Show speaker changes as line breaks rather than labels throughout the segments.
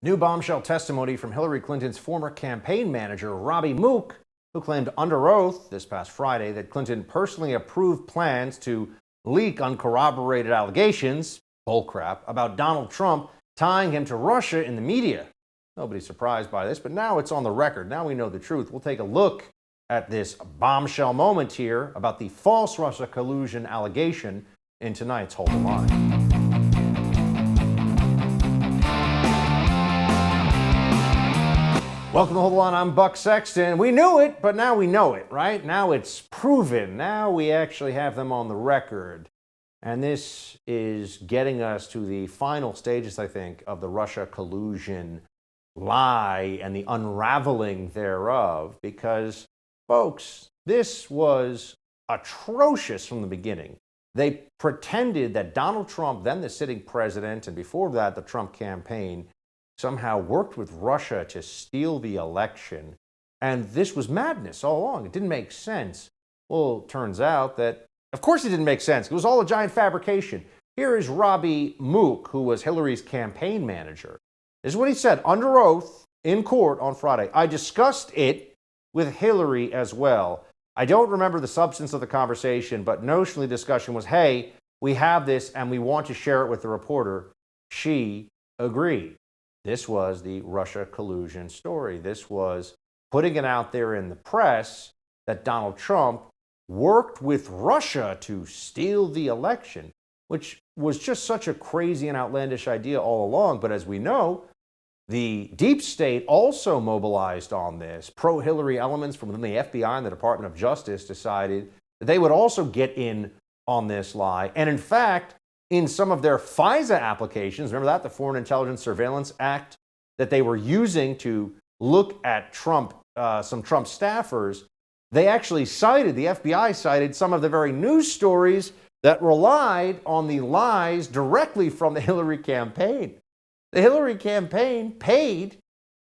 New bombshell testimony from Hillary Clinton's former campaign manager, Robby Mook, who claimed under oath this past Friday that Clinton personally approved plans to leak uncorroborated allegations, bullcrap, about Donald Trump tying him to Russia in the media. Nobody's surprised by this, but now it's on the record. Now we know the truth. We'll take a look at this bombshell moment here about the false Russia collusion allegation in tonight's Hold the Line. Welcome to Hold the Line. I'm Buck Sexton. We knew it, but now we know it, right? Now it's proven. Now we actually have them on the record. And this is getting us to the final stages, I think, of the Russia collusion lie and the unraveling thereof. Because, folks, this was atrocious from the beginning. They pretended that Donald Trump, then the sitting president, and before that, the Trump campaign, somehow worked with Russia to steal the election. And this was madness all along. It didn't make sense. Well, it turns out that, of course it didn't make sense. It was all a giant fabrication. Here is Robby Mook, who was Hillary's campaign manager. This is what he said under oath in court on Friday. I discussed it with Hillary as well. I don't remember the substance of the conversation, but notionally the discussion was, hey, we have this and we want to share it with the reporter. She agreed. This was the Russia collusion story. This was putting it out there in the press that Donald Trump worked with Russia to steal the election, which was just such a crazy and outlandish idea all along. But as we know, the deep state also mobilized on this. Pro-Hillary elements from within the FBI and the Department of Justice decided that they would also get in on this lie. And in fact, in some of their FISA applications, remember that, the Foreign Intelligence Surveillance Act that they were using to look at Trump, some Trump staffers, they actually cited, the FBI cited some of the very news stories that relied on the lies directly from the Hillary campaign. The Hillary campaign paid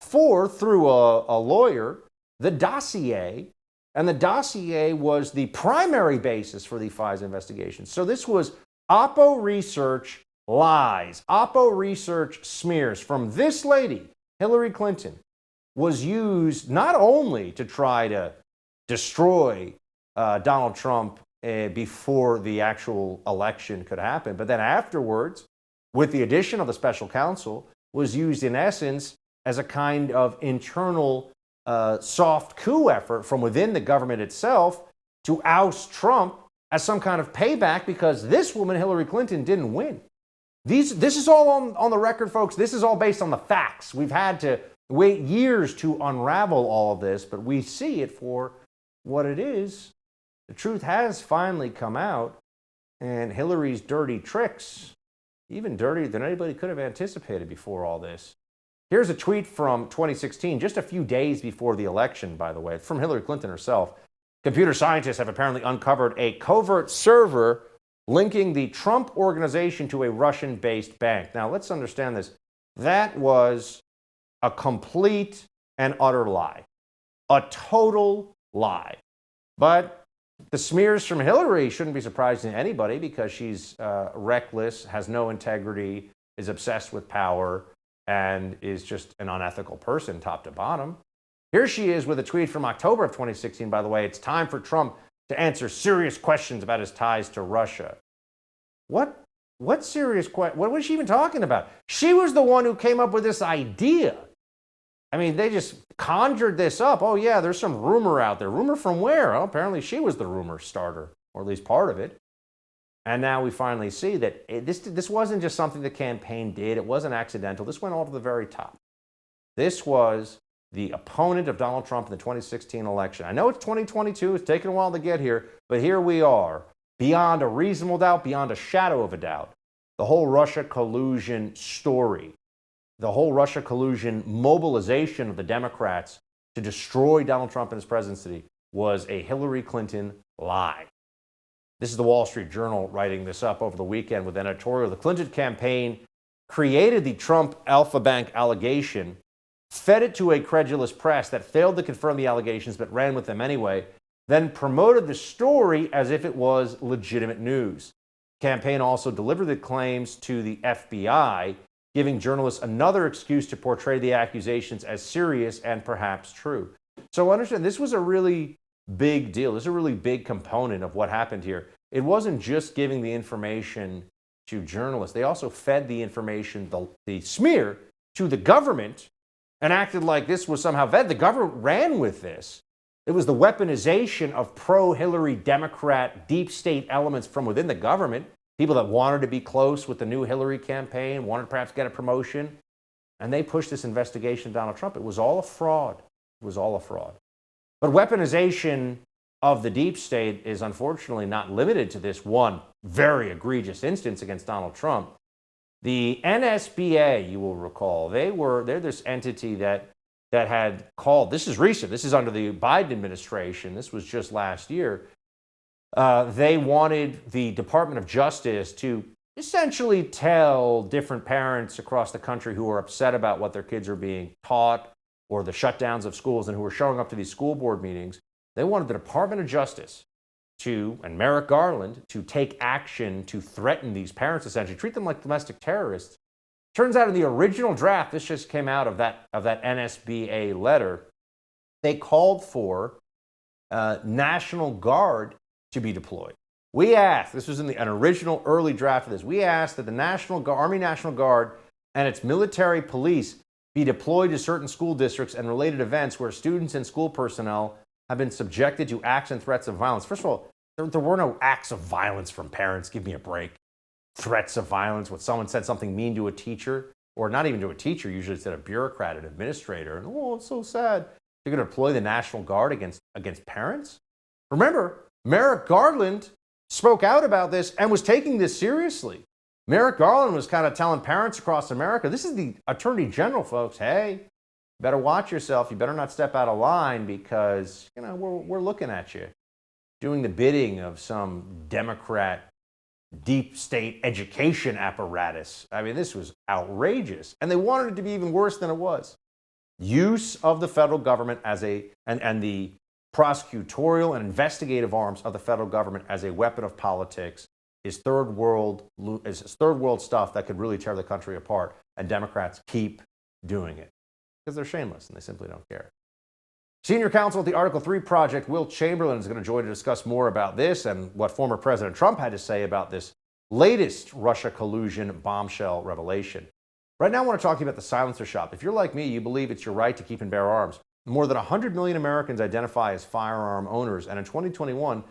for, through a lawyer, the dossier, and the dossier was the primary basis for the FISA investigation. So this was Oppo research lies, Oppo research smears from this lady, Hillary Clinton, was used not only to try to destroy Donald Trump before the actual election could happen, but then afterwards, with the addition of the special counsel, was used in essence as a kind of internal soft coup effort from within the government itself to oust Trump as some kind of payback because this woman, Hillary Clinton, didn't win. This is all on the record, folks. This is all based on the facts. We've had to wait years to unravel all of this, but we see it for what it is. The truth has finally come out, and Hillary's dirty tricks, even dirtier than anybody could have anticipated before all this. Here's a tweet from 2016, just a few days before the election, by the way, from Hillary Clinton herself. Computer scientists have apparently uncovered a covert server linking the Trump organization to a Russian-based bank. Now, let's understand this. That was a complete and utter lie. A total lie. But the smears from Hillary shouldn't be surprising to anybody because she's reckless, has no integrity, is obsessed with power, and is just an unethical person top to bottom. Here she is with a tweet from October of 2016, by the way. It's time for Trump to answer serious questions about his ties to Russia. What serious question? What was she even talking about? She was the one who came up with this idea. I mean, they just conjured this up. Oh, yeah, there's some rumor out there. Rumor from where? Oh, apparently she was the rumor starter, or at least part of it. And now we finally see that this wasn't just something the campaign did. It wasn't accidental. This went all to the very top. This was the opponent of Donald Trump in the 2016 election. I know it's 2022, it's taken a while to get here, but here we are, beyond a reasonable doubt, beyond a shadow of a doubt. The whole Russia collusion story, the whole Russia collusion mobilization of the Democrats to destroy Donald Trump and his presidency was a Hillary Clinton lie. This is the Wall Street Journal writing this up over the weekend with an editorial. The Clinton campaign created the Trump Alpha Bank allegation, fed it to a credulous press that failed to confirm the allegations but ran with them anyway, then promoted the story as if it was legitimate news. The campaign also delivered the claims to the FBI giving journalists another excuse to portray the accusations as serious and perhaps true. So understand, this was a really big deal. This is a really big component of what happened here. It wasn't just giving the information to journalists. They also fed the information, the smear, to the government and acted like this was somehow vetted. The government ran with this. It was the weaponization of pro-Hillary Democrat deep state elements from within the government, people that wanted to be close with the new Hillary campaign, wanted to perhaps get a promotion, and they pushed this investigation of Donald Trump. It was all a fraud. It was all a fraud. But weaponization of the deep state is unfortunately not limited to this one very egregious instance against Donald Trump. The NSBA, you will recall, they're this entity that had called, this is recent, this is under the Biden administration, this was just last year, they wanted the Department of Justice to essentially tell different parents across the country who are upset about what their kids are being taught or the shutdowns of schools and who are showing up to these school board meetings, they wanted the Department of Justice and Merrick Garland to take action to threaten these parents, essentially, treat them like domestic terrorists. Turns out in the original draft, this just came out of that NSBA letter, they called for National Guard to be deployed. We asked, this was in an original early draft of this, we asked that the Army National Guard and its military police be deployed to certain school districts and related events where students and school personnel have been subjected to acts and threats of violence. First of all, there were no acts of violence from parents. Give me a break. Threats of violence, when someone said something mean to a teacher, or not even to a teacher, usually it's a bureaucrat, an administrator, and oh, it's so sad. You're going to deploy the National Guard against parents? Remember, Merrick Garland spoke out about this and was taking this seriously. Merrick Garland was kind of telling parents across America, this is the Attorney General, folks, hey, you better watch yourself. You better not step out of line because, we're looking at you doing the bidding of some Democrat deep state education apparatus. I mean, this was outrageous. And they wanted it to be even worse than it was. Use of the federal government and the prosecutorial and investigative arms of the federal government as a weapon of politics is third world stuff that could really tear the country apart. And Democrats keep doing it because they're shameless and they simply don't care. Senior counsel at the Article 3 Project, Will Chamberlain, is going to join to discuss more about this and what former President Trump had to say about this latest Russia collusion bombshell revelation. Right now, I want to talk to you about the silencer shop. If you're like me, you believe it's your right to keep and bear arms. More than 100 million Americans identify as firearm owners, and in 2021,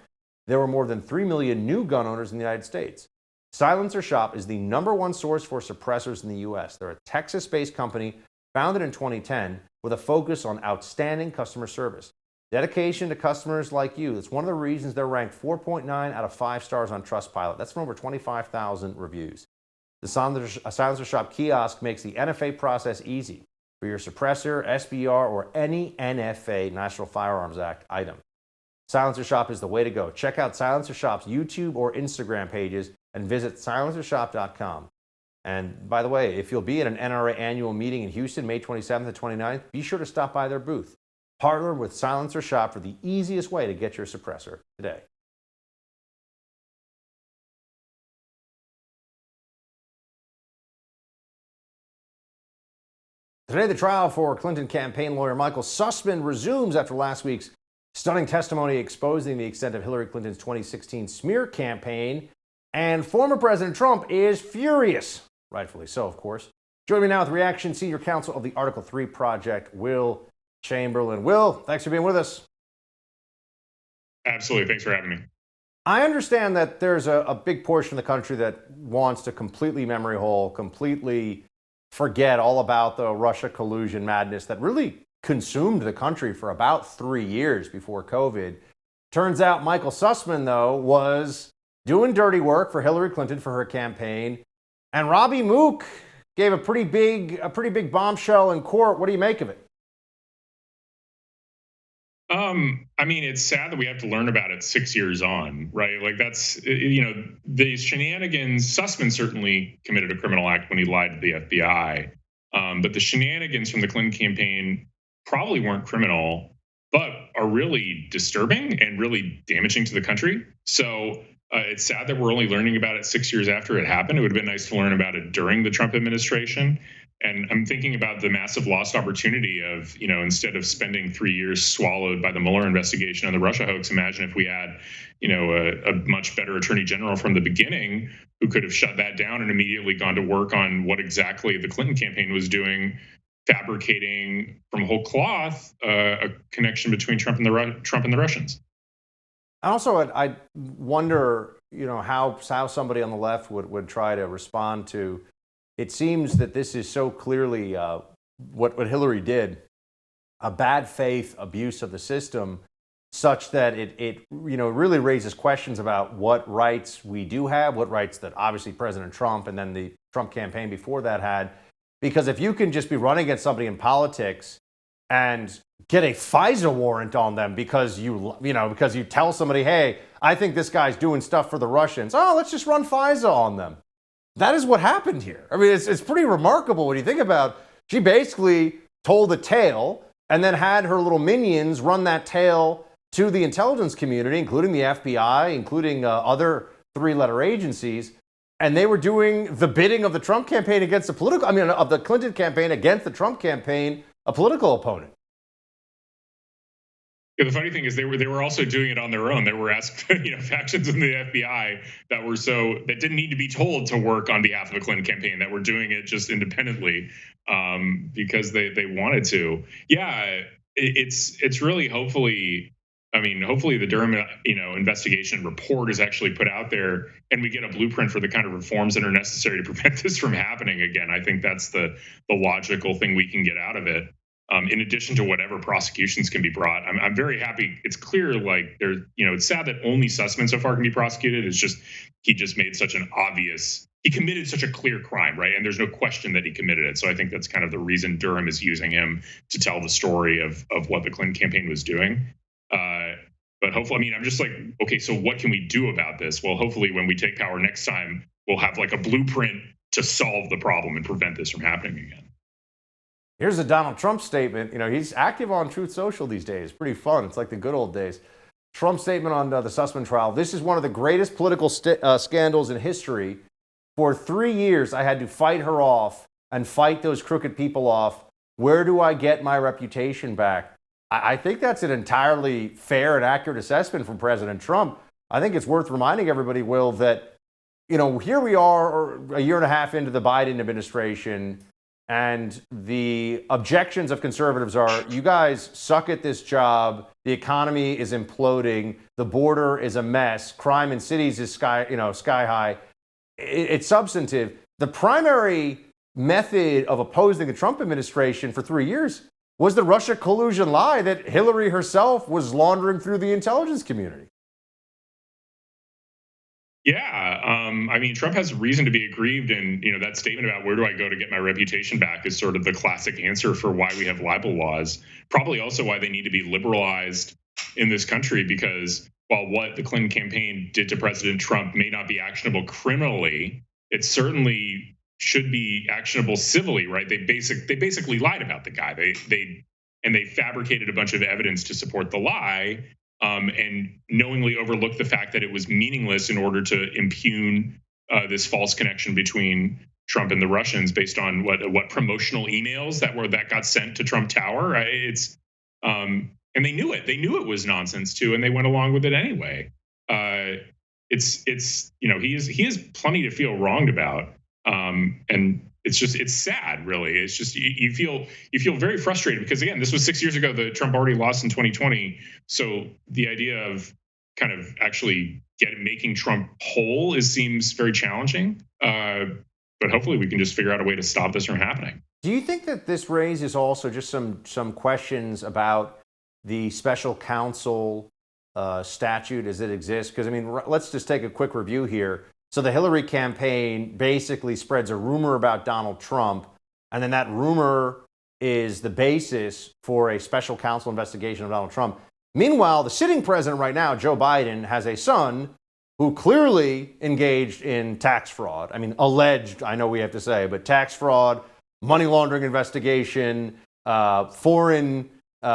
there were more than 3 million new gun owners in the United States. Silencer Shop is the #1 source for suppressors in the U.S. They're a Texas-based company founded in 2010 with a focus on outstanding customer service. Dedication to customers like you. It's one of the reasons they're ranked 4.9 out of 5 stars on Trustpilot. That's from over 25,000 reviews. The Silencer Shop kiosk makes the NFA process easy for your suppressor, SBR, or any NFA, National Firearms Act, item. Silencer Shop is the way to go. Check out Silencer Shop's YouTube or Instagram pages and visit silencershop.com. And by the way, if you'll be at an NRA annual meeting in Houston, May 27th and 29th, be sure to stop by their booth. Partner with Silencer Shop for the easiest way to get your suppressor today. Today, the trial for Clinton campaign lawyer Michael Sussman resumes after last week's stunning testimony exposing the extent of Hillary Clinton's 2016 smear campaign. And former President Trump is furious. Rightfully so, of course. Joining me now with reaction, senior counsel of the Article 3 Project, Will Chamberlain. Will, thanks for being with us.
Absolutely. Thanks for having me.
I understand that there's a big portion of the country that wants to completely memory hole, completely forget all about the Russia collusion madness that really consumed the country for about 3 years before COVID. Turns out Michael Sussman, though, was doing dirty work for Hillary Clinton for her campaign. And Robby Mook gave a pretty big bombshell in court. What do you make of it?
I mean, it's sad that we have to learn about it 6 years on, right? Like that's, the shenanigans. Sussman certainly committed a criminal act when he lied to the FBI. But the shenanigans from the Clinton campaign probably weren't criminal. but are really disturbing and really damaging to the country. So it's sad that we're only learning about it 6 years after it happened. It would have been nice to learn about it during the Trump administration. And I'm thinking about the massive lost opportunity of, instead of spending 3 years swallowed by the Mueller investigation on the Russia hoax, imagine if we had, a much better attorney general from the beginning who could have shut that down and immediately gone to work on what exactly the Clinton campaign was doing, fabricating from whole cloth a connection between Trump and the Russians.
Also, I wonder, how somebody on the left would try to respond to. It seems that this is so clearly what Hillary did, a bad faith abuse of the system, such that it really raises questions about what rights we do have, what rights that obviously President Trump and then the Trump campaign before that had. Because if you can just be running against somebody in politics and get a FISA warrant on them because because you tell somebody, hey, I think this guy's doing stuff for the Russians. Oh, let's just run FISA on them. That is what happened here. I mean, it's pretty remarkable when you think about. She basically told a tale and then had her little minions run that tale to the intelligence community, including the FBI, including other three-letter agencies. And they were doing the bidding of the Trump campaign against of the Clinton campaign against the Trump campaign, a political opponent.
Yeah, the funny thing is they were also doing it on their own. There were factions in the FBI that didn't need to be told to work on behalf of the Clinton campaign, that were doing it just independently because they wanted to. Yeah, it's really hopefully the Durham investigation report is actually put out there, and we get a blueprint for the kind of reforms that are necessary to prevent this from happening again. I think that's the logical thing we can get out of it. In addition to whatever prosecutions can be brought, I'm very happy. It's clear, it's sad that only Sussman so far can be prosecuted. It's just he committed such a clear crime, right? And there's no question that he committed it. So I think that's kind of the reason Durham is using him to tell the story of what the Clinton campaign was doing. But hopefully, I'm just like, okay, so what can we do about this? Well, hopefully when we take power next time, we'll have like a blueprint to solve the problem and prevent this from happening again.
Here's a Donald Trump statement. He's active on Truth Social these days. Pretty fun. It's like the good old days. Trump's statement on the Sussman trial. This is one of the greatest political scandals in history. For 3 years, I had to fight her off and fight those crooked people off. Where do I get my reputation back? I think that's an entirely fair and accurate assessment from President Trump. I think it's worth reminding everybody, Will, that, here we are a year and a half into the Biden administration, and the objections of conservatives are, you guys suck at this job, the economy is imploding, the border is a mess, crime in cities is sky high. It's substantive. The primary method of opposing the Trump administration for 3 years was the Russia collusion lie that Hillary herself was laundering through the intelligence community.
Yeah, Trump has reason to be aggrieved, and that statement about where do I go to get my reputation back is sort of the classic answer for why we have libel laws. Probably also why they need to be liberalized in this country, because while what the Clinton campaign did to President Trump may not be actionable criminally, it certainly should be actionable civilly, right? They basically lied about the guy. They fabricated a bunch of evidence to support the lie, and knowingly overlooked the fact that it was meaningless in order to impugn this false connection between Trump and the Russians based on what promotional emails that got sent to Trump Tower. Right? And they knew it. They knew it was nonsense too, and they went along with it anyway. He has plenty to feel wronged about. And it's sad, really. It's just you feel very frustrated because, again, this was 6 years ago. The Trump already lost in 2020. So the idea of kind of actually making Trump whole seems very challenging. But hopefully we can just figure out a way to stop this from happening.
Do you think that this raises also just some questions about the special counsel statute as it exists? Because, let's just take a quick review here. So the Hillary campaign basically spreads a rumor about Donald Trump, and then that rumor is the basis for a special counsel investigation of Donald Trump. Meanwhile, the sitting president right now, Joe Biden, has a son who clearly engaged in tax fraud. Alleged, I know we have to say, but tax fraud, money laundering investigation, foreign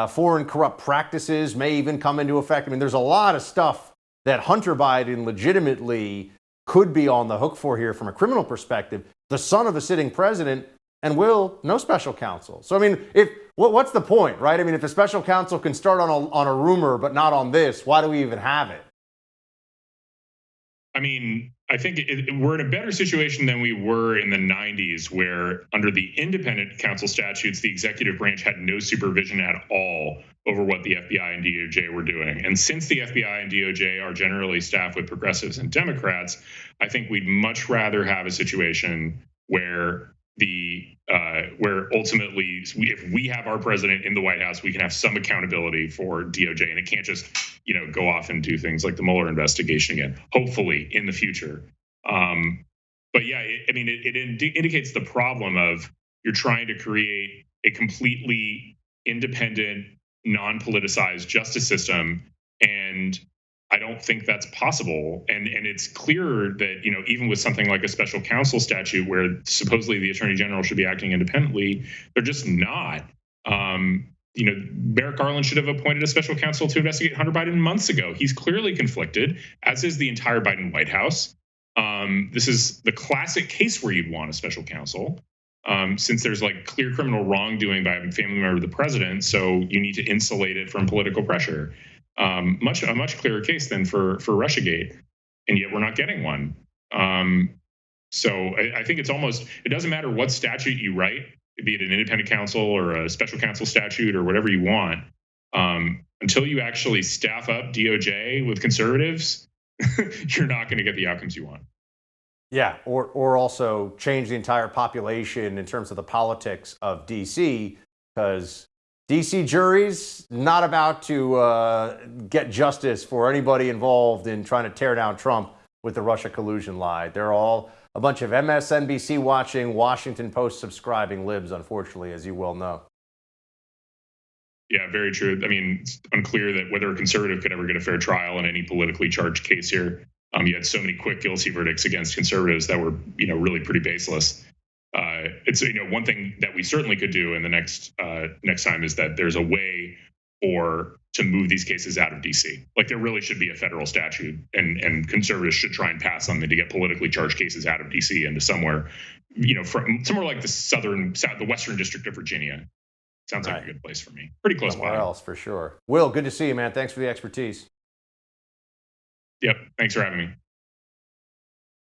Foreign corrupt practices may even come into effect. I mean, there's a lot of stuff that Hunter Biden legitimately could be on the hook for here from a criminal perspective. The son of a sitting president, and no special counsel. So, I mean, what's the point, right? I mean, if a special counsel can start on a rumor but not on this, why do we even have it?
I mean, I think we're in a better situation than we were in the 90s, where under the independent counsel statutes, the executive branch had no supervision at all over what the FBI and DOJ were doing. And since the FBI and DOJ are generally staffed with progressives and Democrats, I think we'd much rather have a situation where where ultimately, if we have our president in the White House, we can have some accountability for DOJ, and it can't just go off and do things like the Mueller investigation again. Hopefully, in the future. But yeah, it indicates the problem of you're trying to create a completely independent, non-politicized justice system, and I don't think that's possible. And it's clear that, even with something like a special counsel statute where supposedly the attorney general should be acting independently, they're just not. Merrick Garland should have appointed a special counsel to investigate Hunter Biden months ago. He's clearly conflicted, as is the entire Biden White House. This is the classic case where you'd want a special counsel, since there's like clear criminal wrongdoing by a family member of the president. So you need to insulate it from political pressure. A much clearer case than for Russiagate, and yet we're not getting one. So I think it doesn't matter what statute you write, be it an independent counsel or a special counsel statute or whatever you want, until you actually staff up DOJ with conservatives, you're not going to get the outcomes you want.
Yeah, or also change the entire population in terms of the politics of D.C., because D.C. juries not about to get justice for anybody involved in trying to tear down Trump with the Russia collusion lie. They're all a bunch of MSNBC watching, Washington Post subscribing libs, unfortunately, as you well know.
Yeah, very true. I mean, it's unclear that whether a conservative could ever get a fair trial in any politically charged case here. You had so many quick guilty verdicts against conservatives that were, really pretty baseless. It's one thing that we certainly could do in the next time is that there's a way to move these cases out of DC. Like, there really should be a federal statute, and conservatives should try and pass something to get politically charged cases out of DC into somewhere, from somewhere like the Western District of Virginia. Sounds like a good place for me. Pretty close by.
Somewhere else for sure. Will, good to see you, man. Thanks for the expertise.
Yep. Thanks for having me.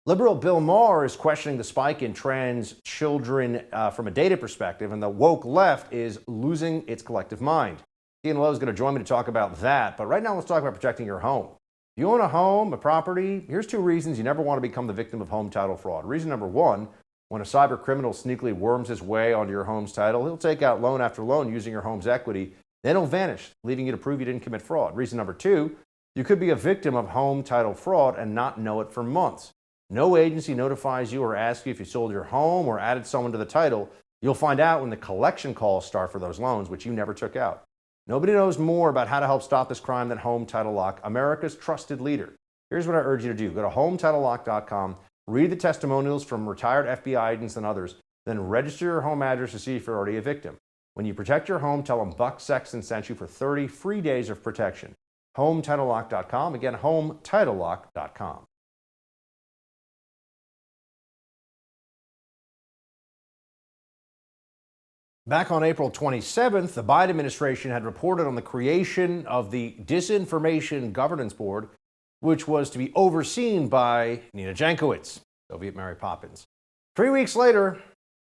Liberal Bill Maher is questioning the spike in trans children from a data perspective, and the woke left is losing its collective mind. Tiana Lowe is going to join me to talk about that, but right now let's talk about protecting your home. If you own a home, a property, here's 2 reasons you never want to become the victim of home title fraud. Reason number 1, when a cyber criminal sneakily worms his way onto your home's title, he'll take out loan after loan using your home's equity, then he'll vanish, leaving you to prove you didn't commit fraud. Reason number 2, you could be a victim of home title fraud and not know it for months. No agency notifies you or asks you if you sold your home or added someone to the title. You'll find out when the collection calls start for those loans, which you never took out. Nobody knows more about how to help stop this crime than Home Title Lock, America's trusted leader. Here's what I urge you to do. Go to HomeTitleLock.com, read the testimonials from retired FBI agents and others, then register your home address to see if you're already a victim. When you protect your home, tell them Buck Sexton sent you for 30 free days of protection. HomeTitleLock.com. Again, HomeTitleLock.com. Back on April 27th, the Biden administration had reported on the creation of the Disinformation Governance Board, which was to be overseen by Nina Jankowicz, Soviet Mary Poppins. 3 weeks later,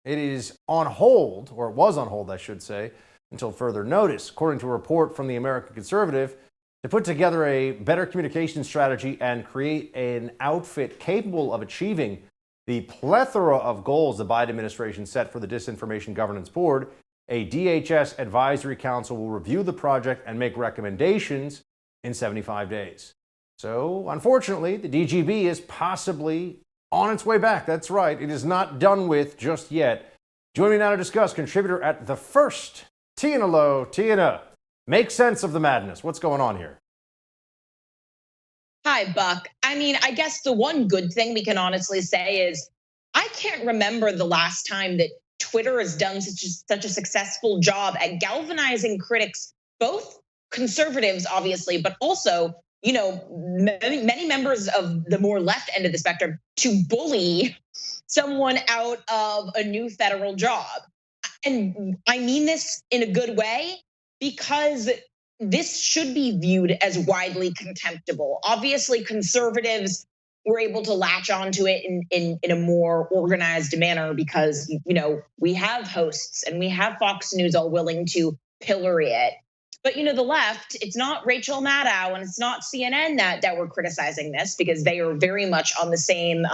it is on hold, or it was on hold, I should say, until further notice. According to a report from the American Conservative, to put together a better communication strategy and create an outfit capable of achieving the plethora of goals the Biden administration set for the Disinformation Governance Board, a DHS advisory council will review the project and make recommendations in 75 days. So, unfortunately, the DGB is possibly on its way back. That's right. It is not done with just yet. Joining me now to discuss, contributor at The First, Tiana Lowe. Tiana, make sense of the madness. What's going on here?
Hi, Buck. I mean, I guess the one good thing we can honestly say is I can't remember the last time that Twitter has done such a successful job at galvanizing critics both conservatives, obviously, but also, many members of the more left end of the spectrum to bully someone out of a new federal job. And I mean this in a good way, because this should be viewed as widely contemptible. Obviously, conservatives were able to latch onto it in a more organized manner because, we have hosts and we have Fox News all willing to pillory it. But, the left, it's not Rachel Maddow and it's not CNN that were criticizing this, because they are very much on the same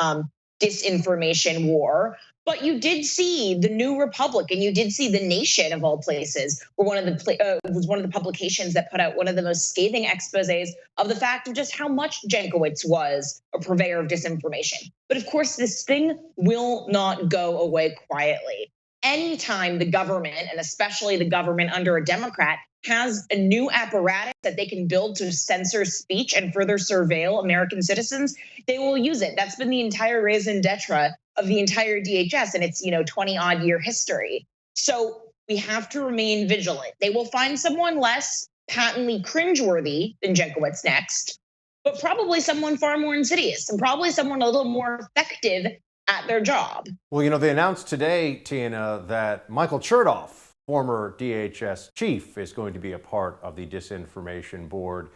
disinformation war. But you did see the New Republic, and you did see The Nation, of all places, were was one of the publications that put out one of the most scathing exposés of the fact of just how much Jankowicz was a purveyor of disinformation. But of course, this thing will not go away quietly. Anytime the government, and especially the government under a Democrat, has a new apparatus that they can build to censor speech and further surveil American citizens, they will use it. That's been the entire raison d'etre of the entire DHS and its 20-odd year history. So we have to remain vigilant. They will find someone less patently cringeworthy than Jankowicz next, but probably someone far more insidious and probably someone a little more effective at their job.
Well, they announced today, Tiana, that Michael Chertoff, former DHS chief, is going to be a part of the Disinformation Board.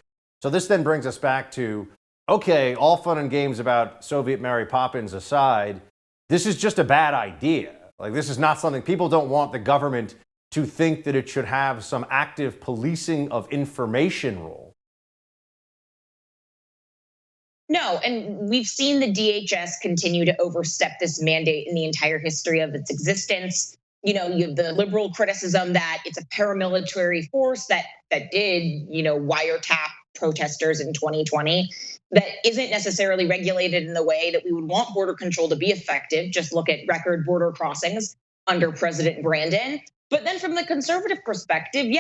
So this then brings us back to, okay, all fun and games about Soviet Mary Poppins aside, this is just a bad idea. Like, this is not something, people don't want the government to think that it should have some active policing of information role.
No, and we've seen the DHS continue to overstep this mandate in the entire history of its existence. You have the liberal criticism that it's a paramilitary force that did, wiretap protesters in 2020, that isn't necessarily regulated in the way that we would want border control to be effective. Just look at record border crossings under President Brandon. But then from the conservative perspective,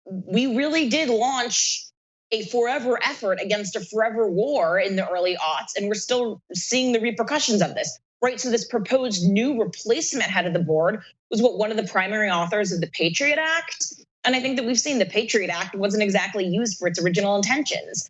we really did launch a forever effort against a forever war in the early aughts, and we're still seeing the repercussions of this. Right, so this proposed new replacement head of the board was one of the primary authors of the Patriot Act. And I think that we've seen the Patriot Act wasn't exactly used for its original intentions.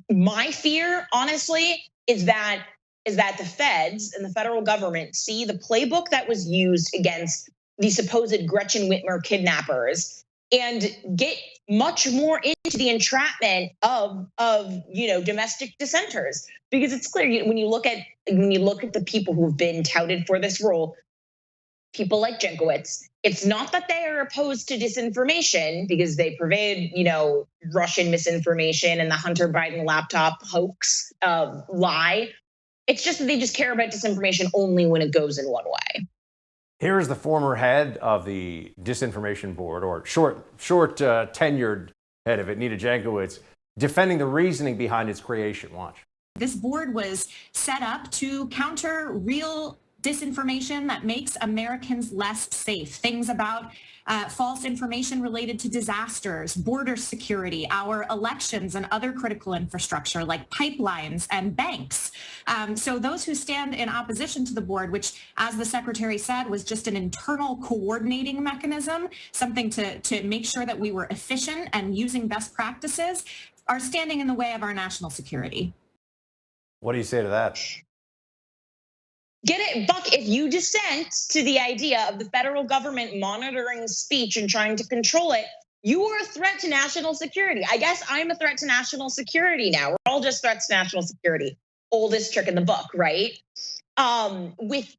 My fear, honestly, is that the feds and the federal government see the playbook that was used against the supposed Gretchen Whitmer kidnappers and get much more into the entrapment of domestic dissenters, because it's clear when you look at the people who have been touted for this role, people like Jankowicz, it's not that they are opposed to disinformation because they pervade Russian misinformation and the Hunter Biden laptop hoax lie. It's just that they just care about disinformation only when it goes in one way.
Here is the former head of the Disinformation Board, or short tenured head of it, Nita Jankowicz, defending the reasoning behind its creation. Watch.
This board was set up to counter real disinformation that makes Americans less safe. Things about false information related to disasters, border security, our elections, and other critical infrastructure like pipelines and banks. So those who stand in opposition to the board, which, as the secretary said, was just an internal coordinating mechanism, something to make sure that we were efficient and using best practices, are standing in the way of our national security.
What do you say to that?
Get it, Buck, if you dissent to the idea of the federal government monitoring speech and trying to control it, you are a threat to national security. I guess I'm a threat to national security now. We're all just threats to national security. Oldest trick in the book, right? With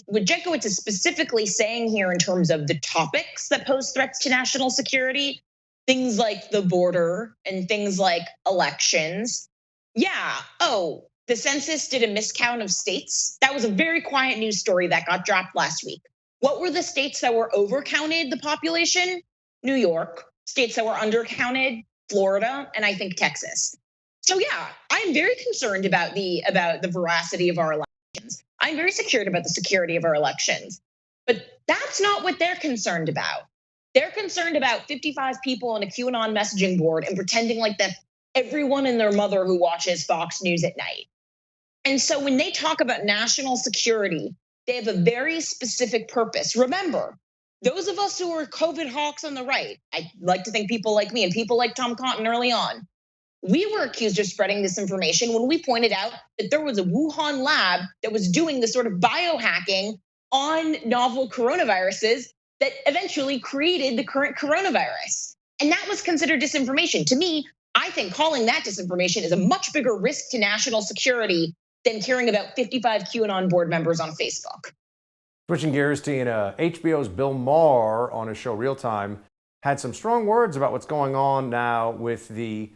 what Jankowicz is specifically saying here in terms of the topics that pose threats to national security, things like the border and things like elections. The census did a miscount of states. That was a very quiet news story that got dropped last week. What were the states that were overcounted the population? New York. States that were undercounted, Florida, and I think Texas. So I'm very concerned about the veracity of our elections. I'm very secured about the security of our elections. But that's not what they're concerned about. They're concerned about 55 people on a QAnon messaging board and pretending like that everyone and their mother who watches Fox News at night. And so when they talk about national security, they have a very specific purpose. Remember, those of us who are COVID hawks on the right, I like to think people like me and people like Tom Cotton early on, we were accused of spreading disinformation when we pointed out that there was a Wuhan lab that was doing the sort of biohacking on novel coronaviruses that eventually created the current coronavirus. And that was considered disinformation. To me, I think calling that disinformation is a much bigger risk to national security than caring about 55 QAnon board members on Facebook.
Switching gears, Tina, HBO's Bill Maher on his show Real Time had some strong words about what's going on now with the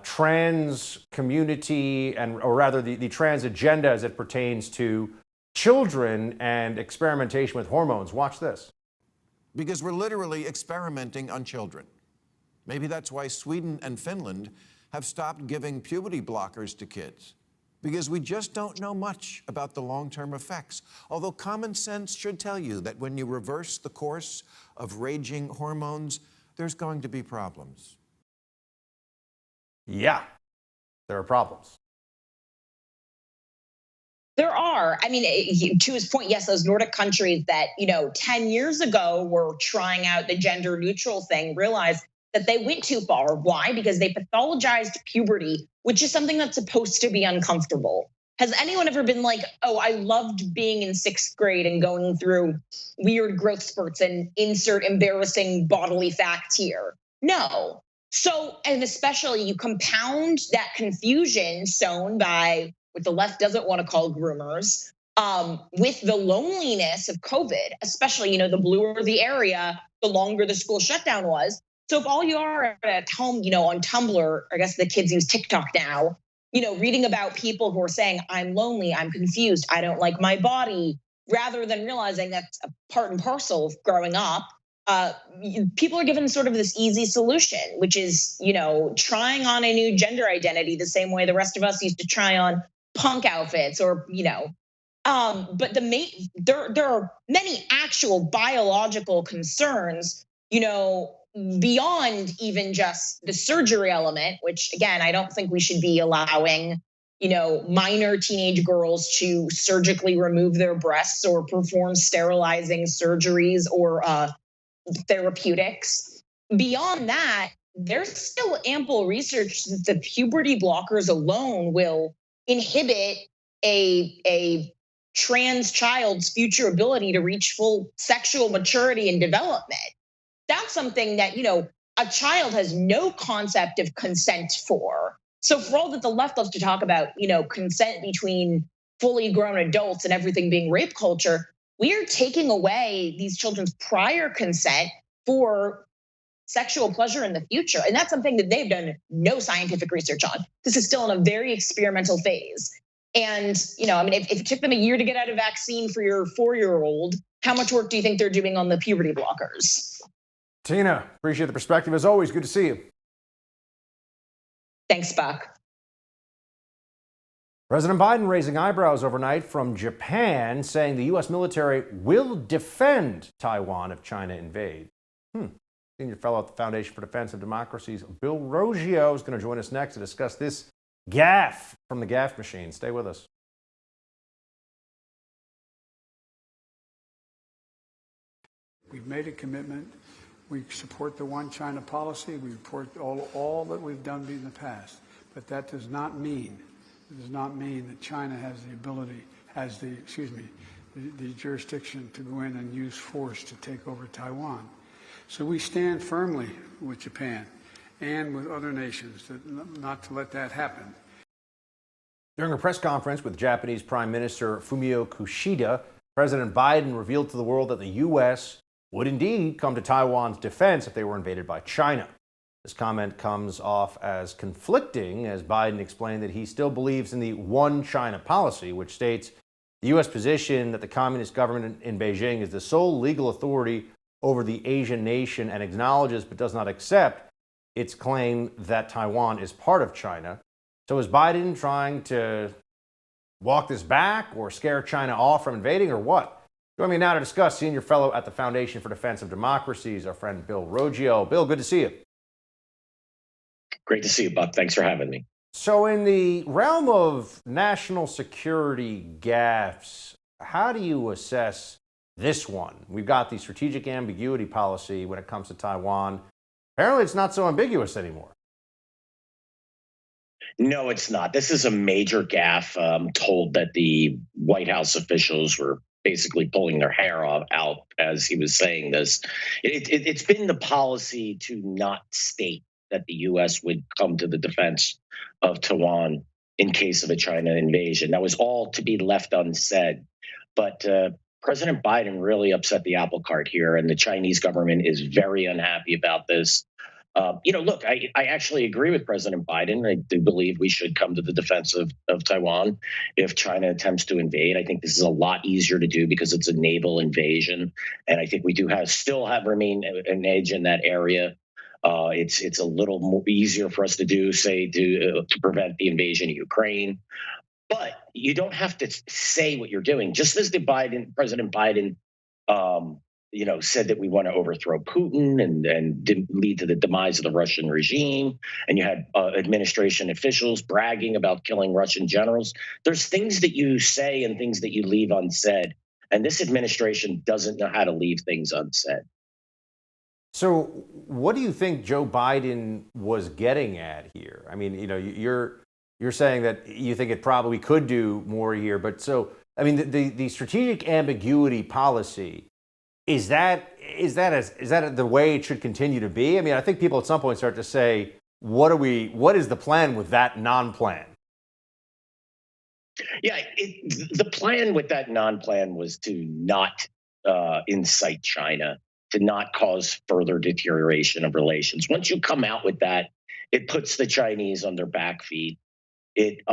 trans community, or rather the trans agenda as it pertains to children and experimentation with hormones. Watch this.
Because we're literally experimenting on children. Maybe that's why Sweden and Finland have stopped giving puberty blockers to kids. Because we just don't know much about the long-term effects. Although common sense should tell you that when you reverse the course of raging hormones, there's going to be problems.
Yeah, there are problems.
There are. I mean, to his point, yes, those Nordic countries that, 10 years ago were trying out the gender neutral thing realized that they went too far. Why? Because they pathologized puberty, which is something that's supposed to be uncomfortable. Has anyone ever been like, oh, I loved being in 6th grade and going through weird growth spurts and insert embarrassing bodily fact here? No. So, and especially you compound that confusion sown by what the left doesn't want to call groomers, with the loneliness of COVID, especially, the bluer the area, the longer the school shutdown was. So if all you are at home, on Tumblr, I guess the kids use TikTok now, reading about people who are saying, I'm lonely, I'm confused, I don't like my body, rather than realizing that's a part and parcel of growing up, people are given sort of this easy solution, which is, trying on a new gender identity the same way the rest of us used to try on punk outfits or, but there are many actual biological concerns, beyond even just the surgery element, which again, I don't think we should be allowing, minor teenage girls to surgically remove their breasts or perform sterilizing surgeries or therapeutics. Beyond that, there's still ample research that the puberty blockers alone will inhibit a trans child's future ability to reach full sexual maturity and development. That's something that, a child has no concept of consent for. So for all that the left loves to talk about, consent between fully grown adults and everything being rape culture, we are taking away these children's prior consent for sexual pleasure in the future. And that's something that they've done no scientific research on. This is still in a very experimental phase. And, if it took them a year to get out a vaccine for your 4-year-old, how much work do you think they're doing on the puberty blockers?
Tina, appreciate the perspective. As always, good to see you.
Thanks, Buck.
President Biden raising eyebrows overnight from Japan, saying the U.S. military will defend Taiwan if China invades. Senior fellow at the Foundation for Defense of Democracy's Bill Roggio is going to join us next to discuss this gaffe from the gaffe machine. Stay with us.
We've made a commitment. We support the one China policy. We report all that we've done in the past. But that does not mean that China has the ability, the jurisdiction to go in and use force to take over Taiwan. So we stand firmly with Japan and with other nations not to let that happen.
During a press conference with Japanese Prime Minister Fumio Kishida, President Biden revealed to the world that the U.S. would indeed come to Taiwan's defense if they were invaded by China. This comment comes off as conflicting, as Biden explained that he still believes in the one China policy, which states the U.S. position that the communist government in Beijing is the sole legal authority over the Asian nation and acknowledges but does not accept its claim that Taiwan is part of China. So is Biden trying to walk this back or scare China off from invading, or what? Join me now to discuss. Senior fellow at the Foundation for Defense of Democracy is our friend Bill Roggio. Bill, good to see you.
Great to see you, Buck. Thanks for having me.
So in the realm of national security gaffes, how do you assess this one. We've got the strategic ambiguity policy when it comes to Taiwan. Apparently, it's not so ambiguous anymore.
No, it's not. This is a major gaffe. I'm told that the White House officials were basically pulling their hair out as he was saying this. It's been the policy to not state that the U.S. would come to the defense of Taiwan in case of a China invasion. That was all to be left unsaid. But President Biden really upset the apple cart here, and the Chinese government is very unhappy about this. Look, I actually agree with President Biden. I do believe we should come to the defense of Taiwan if China attempts to invade. I think this is a lot easier to do because it's a naval invasion, and I think we do still remain an edge in that area. It's a little more easier for us to do, say, to prevent the invasion of Ukraine. But you don't have to say what you're doing. Just as President Biden said that we want to overthrow Putin and didn't lead to the demise of the Russian regime. And you had administration officials bragging about killing Russian generals. There's things that you say and things that you leave unsaid. And this administration doesn't know how to leave things unsaid.
So what do you think Joe Biden was getting at here? I mean, you're saying that you think it probably could do more here. But so, I mean, the strategic ambiguity policy, Is that the way it should continue to be? I mean, I think people at some point start to say, what is the plan with that non-plan?
Yeah, the plan with that non-plan was to not incite China, to not cause further deterioration of relations. Once you come out with that, it puts the Chinese on their back feet. It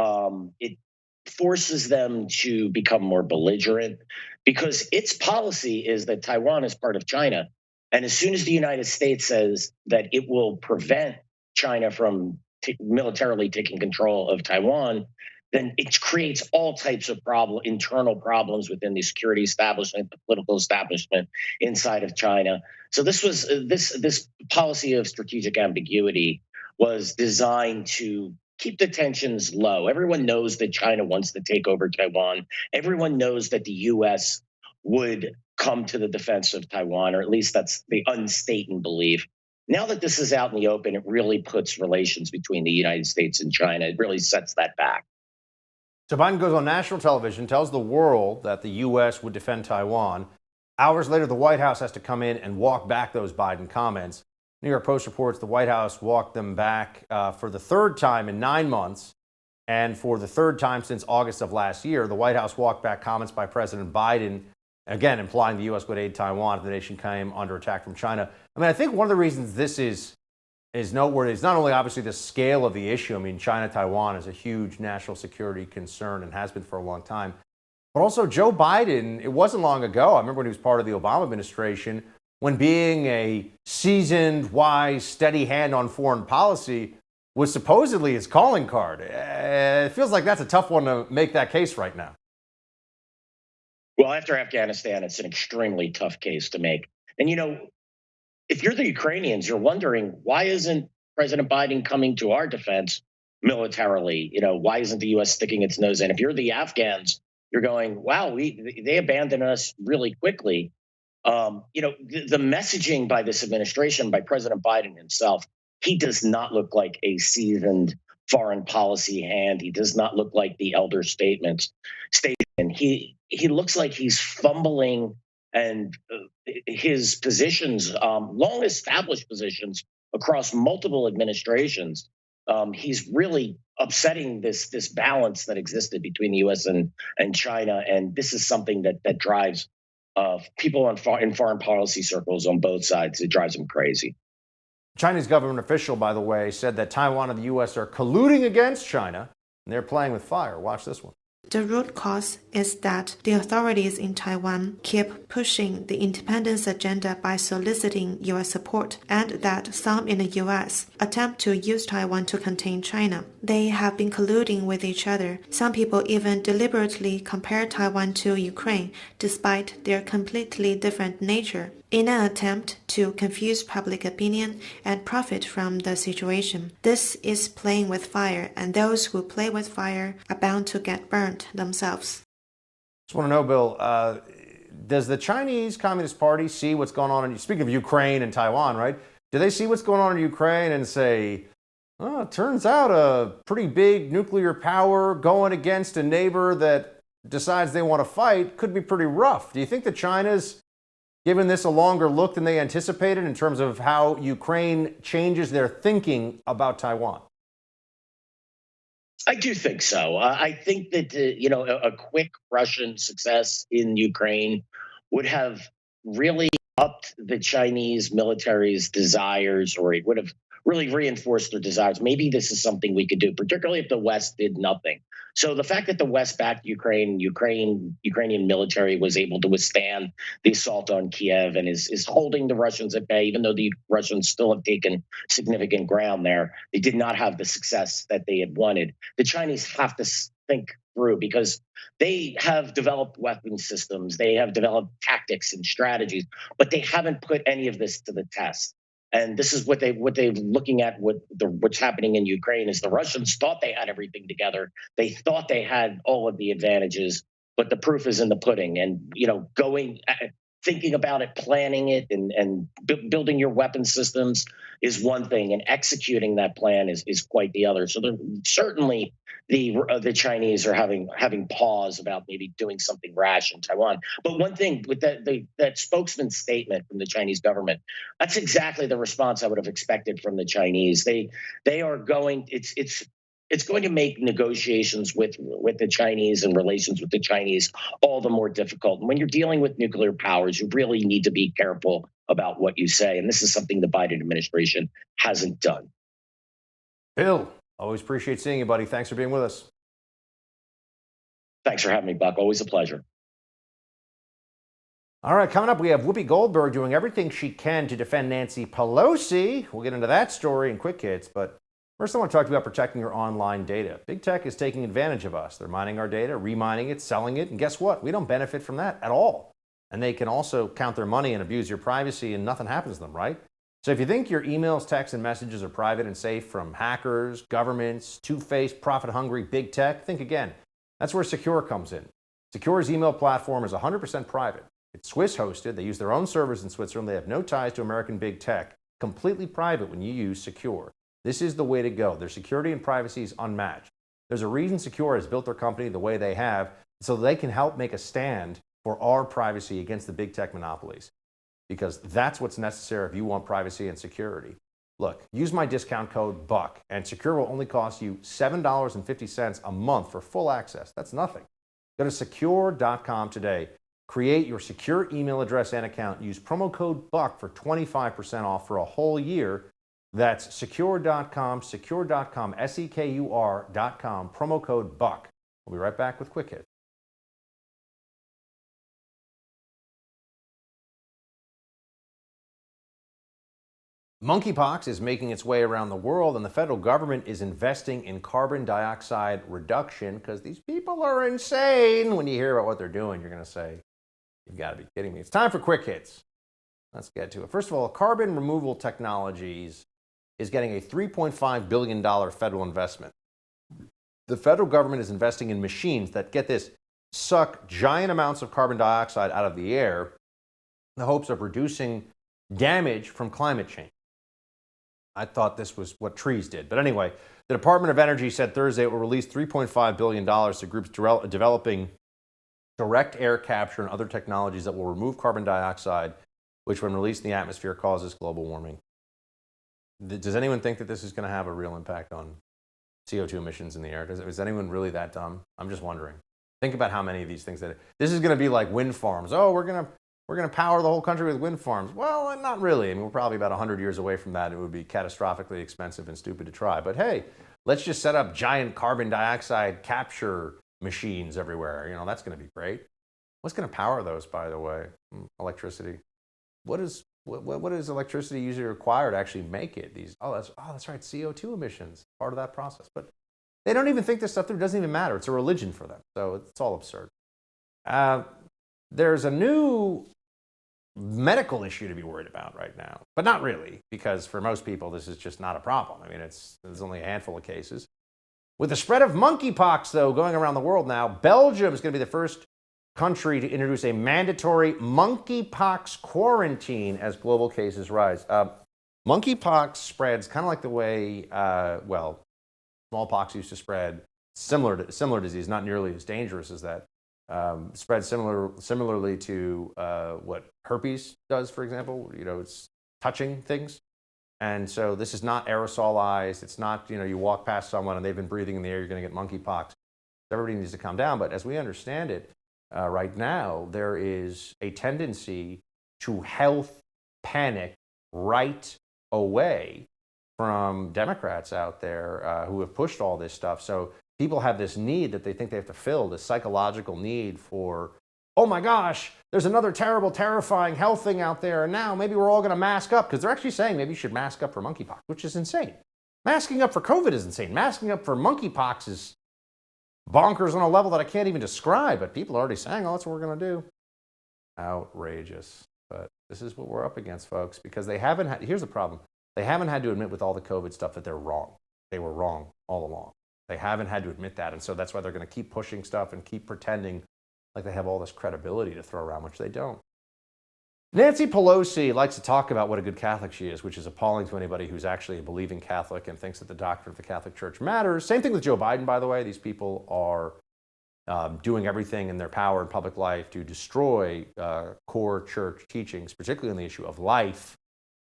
forces them to become more belligerent because its policy is that Taiwan is part of China. And as soon as the United States says that it will prevent China from militarily taking control of Taiwan, then it creates all types of internal problems within the security establishment, the political establishment inside of China. So this policy of strategic ambiguity was designed to keep the tensions low. Everyone knows that China wants to take over Taiwan. Everyone knows that the U.S. would come to the defense of Taiwan, or at least that's the unstated belief. Now that this is out in the open, it really puts relations between the United States and China. It really sets that back.
So Biden goes on national television, tells the world that the U.S. would defend Taiwan. Hours later, the White House has to come in and walk back those Biden comments. New York Post reports the White House walked them back for the third time in 9 months. And for the third time since August of last year, the White House walked back comments by President Biden, again, implying the U.S. would aid Taiwan if the nation came under attack from China. I mean, I think one of the reasons this is noteworthy is not only obviously the scale of the issue. I mean, China-Taiwan is a huge national security concern and has been for a long time. But also Joe Biden, it wasn't long ago, I remember when he was part of the Obama administration, when being a seasoned, wise, steady hand on foreign policy was supposedly his calling card. It feels like that's a tough one to make that case right now.
Well, after Afghanistan, it's an extremely tough case to make. And, if you're the Ukrainians, you're wondering, why isn't President Biden coming to our defense militarily? Why isn't the U.S. sticking its nose in? If you're the Afghans, you're going, wow, they abandoned us really quickly. The messaging by this administration, by President Biden himself, he does not look like a seasoned foreign policy hand. He does not look like the elder statesman. He looks like he's fumbling, and his positions, long established positions across multiple administrations, he's really upsetting this balance that existed between the U.S. and China. And this is something that drives people in foreign policy circles on both sides. It drives them crazy.
Chinese government official, by the way, said that Taiwan and the U.S. are colluding against China, and they're playing with fire. Watch this one.
The root cause is that the authorities in Taiwan keep pushing the independence agenda by soliciting U.S. support, and that some in the U.S. attempt to use Taiwan to contain China. They have been colluding with each other. Some people even deliberately compare Taiwan to Ukraine, despite their completely different nature, in an attempt to confuse public opinion and profit from the situation. This is playing with fire, and those who play with fire are bound to get burnt themselves.
Just want to know, Bill, does the Chinese Communist Party see what's going on? Speaking of Ukraine and Taiwan, right? Do they see what's going on in Ukraine and say, oh, it turns out a pretty big nuclear power going against a neighbor that decides they want to fight could be pretty rough? Do you think that China's given this a longer look than they anticipated in terms of how Ukraine changes their thinking about Taiwan?
I do think so. I think that a quick Russian success in Ukraine would have really upped the Chinese military's desires, or it would have really reinforced their desires. Maybe this is something we could do, particularly if the West did nothing. So the fact that the West backed Ukrainian military was able to withstand the assault on Kiev and is holding the Russians at bay, even though the Russians still have taken significant ground there, they did not have the success that they had wanted. The Chinese have to think through, because they have developed weapon systems, they have developed tactics and strategies, but they haven't put any of this to the test. And this is what they're looking at. What's happening in Ukraine is the Russians thought they had everything together. They thought they had all of the advantages, but the proof is in the pudding. And thinking about it, planning it, and building your weapon systems is one thing, and executing that plan is quite the other. So certainly the Chinese are having pause about maybe doing something rash in Taiwan. But one thing with that spokesman statement from the Chinese government, that's exactly the response I would have expected from the Chinese. They are going. It's going to make negotiations with the Chinese and relations with the Chinese all the more difficult. And when you're dealing with nuclear powers, you really need to be careful about what you say. And this is something the Biden administration hasn't done.
Bill, always appreciate seeing you, buddy. Thanks for being with us.
Thanks for having me, Buck. Always a pleasure.
All right, coming up, we have Whoopi Goldberg doing everything she can to defend Nancy Pelosi. We'll get into that story in quick hits, but first, I want to talk to you about protecting your online data. Big tech is taking advantage of us. They're mining our data, remining it, selling it, and guess what? We don't benefit from that at all. And they can also count their money and abuse your privacy, and nothing happens to them, right? So if you think your emails, texts, and messages are private and safe from hackers, governments, two-faced, profit-hungry big tech, think again. That's where Secure comes in. Secure's email platform is 100% private. It's Swiss-hosted. They use their own servers in Switzerland. They have no ties to American big tech. Completely private when you use Secure. This is the way to go. Their security and privacy is unmatched. There's a reason Secure has built their company the way they have, so they can help make a stand for our privacy against the big tech monopolies. Because that's what's necessary if you want privacy and security. Look, use my discount code BUCK, and Secure will only cost you $7.50 a month for full access. That's nothing. Go to secure.com today. Create your secure email address and account. Use promo code BUCK for 25% off for a whole year. That's secure.com, secure.com, SEKUR.com, promo code BUCK. We'll be right back with Quick Hit. Monkeypox is making its way around the world, and the federal government is investing in carbon dioxide reduction because these people are insane. When you hear about what they're doing, you're going to say, you've got to be kidding me. It's time for Quick Hits. Let's get to it. First of all, Carbon Removal Technologies is getting a $3.5 billion federal investment. The federal government is investing in machines that, get this, suck giant amounts of carbon dioxide out of the air in the hopes of reducing damage from climate change. I thought this was what trees did. But anyway, the Department of Energy said Thursday it will release $3.5 billion to groups developing direct air capture and other technologies that will remove carbon dioxide, which when released in the atmosphere causes global warming. Does anyone think that this is going to have a real impact on CO2 emissions in the air? Is anyone really that dumb? I'm just wondering. Think about how many of these things this is going to be like wind farms. Oh, we're going to power the whole country with wind farms. Well, not really. I mean, we're probably about 100 years away from that. It would be catastrophically expensive and stupid to try. But hey, let's just set up giant carbon dioxide capture machines everywhere. That's going to be great. What's going to power those, by the way? Electricity. What is electricity usually required to actually make it? That's right, CO2 emissions, part of that process. But they don't even think this stuff through. It doesn't even matter. It's a religion for them. So it's all absurd. There's a new medical issue to be worried about right now, but not really, because for most people, this is just not a problem. I mean, there's only a handful of cases. With the spread of monkeypox, though, going around the world now, Belgium is going to be the first country to introduce a mandatory monkeypox quarantine as global cases rise. Monkeypox spreads kind of like the way, smallpox used to spread. Similar disease, not nearly as dangerous as that. Spreads similarly to what herpes does, for example. It's touching things. And so this is not aerosolized. It's not, you walk past someone and they've been breathing in the air, you're going to get monkeypox. Everybody needs to calm down. But as we understand it, right now, there is a tendency to health panic right away from Democrats out there who have pushed all this stuff. So people have this need that they think they have to fill, this psychological need for, oh my gosh, there's another terrible, terrifying health thing out there, and now maybe we're all going to mask up, because they're actually saying maybe you should mask up for monkeypox, which is insane. Masking up for COVID is insane. Masking up for monkeypox is bonkers on a level that I can't even describe, but people are already saying, oh, that's what we're going to do. Outrageous. But this is what we're up against, folks, because they haven't had, here's the problem. They haven't had to admit with all the COVID stuff that they're wrong. They were wrong all along. They haven't had to admit that, and so that's why they're going to keep pushing stuff and keep pretending like they have all this credibility to throw around, which they don't. Nancy Pelosi likes to talk about what a good Catholic she is, which is appalling to anybody who's actually a believing Catholic and thinks that the doctrine of the Catholic Church matters. Same thing with Joe Biden, by the way. These people are doing everything in their power in public life to destroy core church teachings, particularly on the issue of life,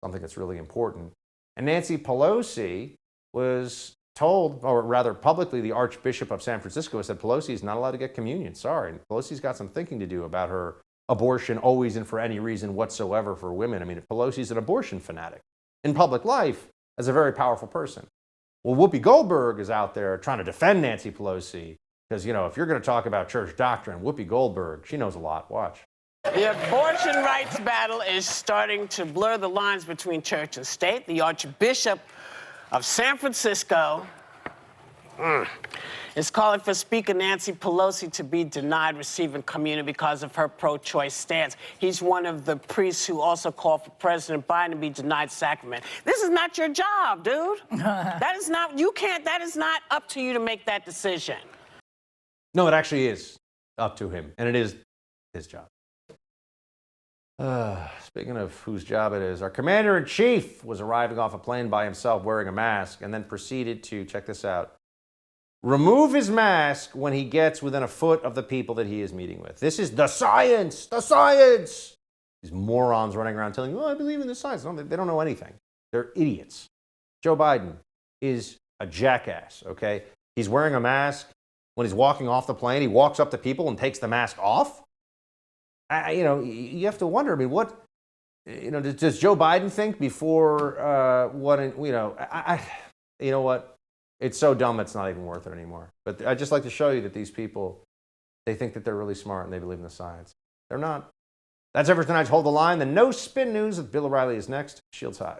something that's really important. And Nancy Pelosi was told, or rather publicly, the Archbishop of San Francisco said Pelosi is not allowed to get communion. Sorry. And Pelosi's got some thinking to do about her abortion always and for any reason whatsoever for women. I mean, Pelosi's an abortion fanatic in public life as a very powerful person. Well, Whoopi Goldberg is out there trying to defend Nancy Pelosi because, if you're going to talk about church doctrine, Whoopi Goldberg, she knows a lot. Watch.
The abortion rights battle is starting to blur the lines between church and state. The Archbishop of San Francisco is calling for Speaker Nancy Pelosi to be denied receiving communion because of her pro-choice stance. He's one of the priests who also called for President Biden to be denied sacrament. This is not your job, dude. That is not up to you to make that decision.
No, it actually is up to him, and it is his job. Speaking of whose job it is, our commander-in-chief was arriving off a plane by himself wearing a mask and then proceeded to, check this out, remove his mask when he gets within a foot of the people that he is meeting with. This is the science! The science! These morons running around telling you, oh, I believe in the science. No, they don't know anything. They're idiots. Joe Biden is a jackass, okay? He's wearing a mask. When he's walking off the plane, he walks up to people and takes the mask off. You have to wonder, what, does Joe Biden think before you know what? It's so dumb it's not even worth it anymore. But I'd just like to show you that these people, they think that they're really smart and they believe in the science. They're not. That's it for tonight's Hold the Line. The No Spin News with Bill O'Reilly is next. Shields high.